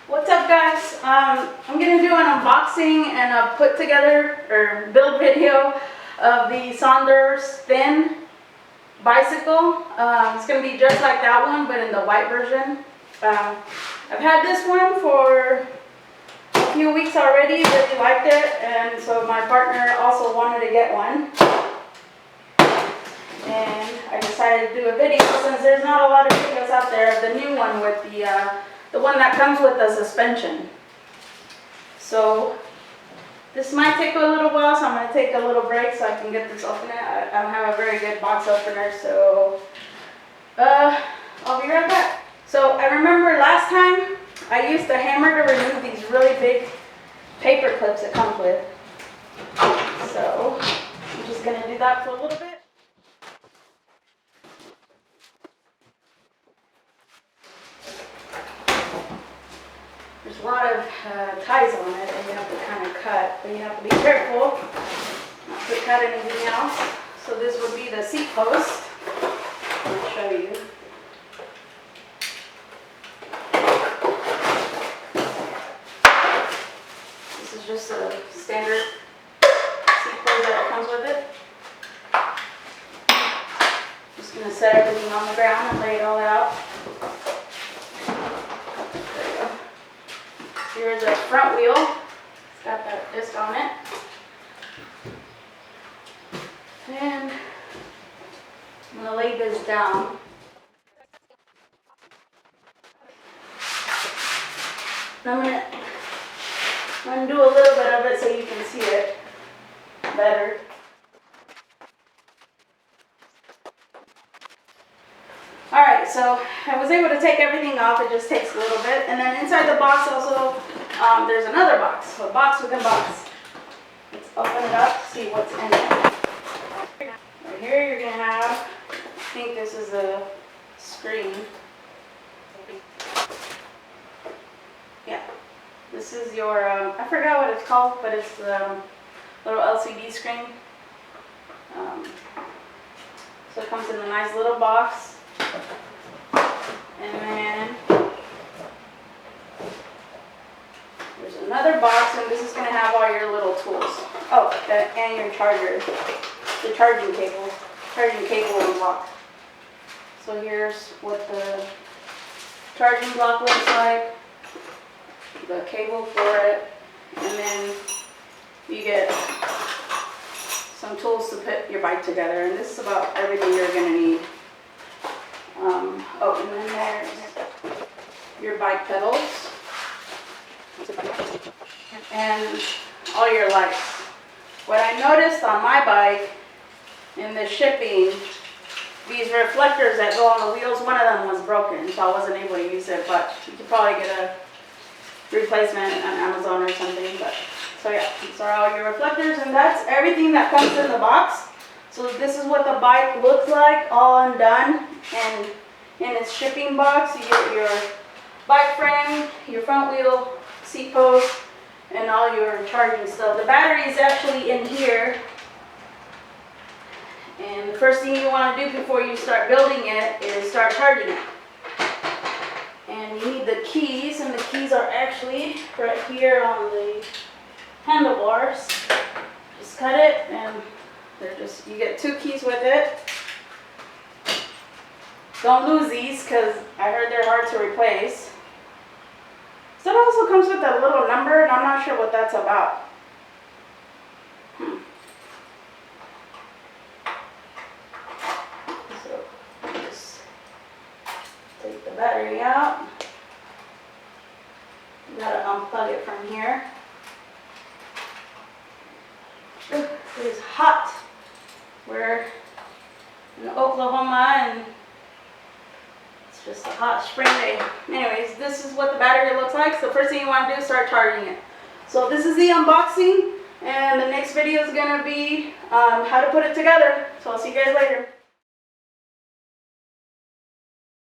What's up, guys? I'm gonna do an unboxing and a put together or build video of the SONDORS thin bicycle. It's gonna be just like that one, but in the white version. I've had this one for a few weeks already, really liked it, and so my partner also wanted to get one. And I decided to do a video since there's not a lot of videos out there of the new one with the one that comes with the suspension. So this might take a little while, so I'm going to take a little break so I can get this open. I don't have a very good box opener, so I'll be right back. So I remember last time I used a hammer to remove these really big paper clips it comes with. So I'm just going to do that for a little bit. There's a lot of ties on it that you have to kind of cut, but you have to be careful not to cut anything else. So this would be the seat post. I'll show you. This is just a standard seat post that comes with it. Just going to set everything on the ground and lay it all out. Here's a front wheel. It's got that disc on it. And I'm going to lay this down. I'm going to do a little bit of it so you can see it better. Alright, so I was able to take everything off. It just takes a little bit. And then inside the box also, there's another box. So a box within a box. Let's open it up to see what's in it. Right here you're going to have, I think this is a screen. Yeah. This is your, I forgot what it's called, but it's the little LCD screen. So it comes in a nice little box. And then there's another box, and this is going to have all your little tools. Oh, and your charger, the charging cable and block. So here's what the charging block looks like, the cable for it, and then you get some tools to put your bike together. And this is about everything you're going to need. Oh, and then there's your bike pedals and all your lights. What I noticed on my bike in the shipping, these reflectors that go on the wheels, one of them was broken, so I wasn't able to use it, but you could probably get a replacement on Amazon or something. But so yeah, these are all your reflectors, and that's everything that comes in the box. So this is what the bike looks like, all undone, and in its shipping box, you get your bike frame, your front wheel, seat post, and all your charging stuff. The battery is actually in here, and the first thing you want to do before you start building it is start charging it. And you need the keys, and the keys are actually right here on the handlebars. Just cut it, and you get 2 keys with it. Don't lose these because I heard they're hard to replace. So it also comes with a little number, and I'm not sure what that's about. So just take the battery out. You gotta unplug it from here. It is hot. We're in Oklahoma, and it's just a hot spring day. Anyways, this is what the battery looks like. So first thing you want to do is start charging it. So this is the unboxing, and the next video is going to be how to put it together. So I'll see you guys later.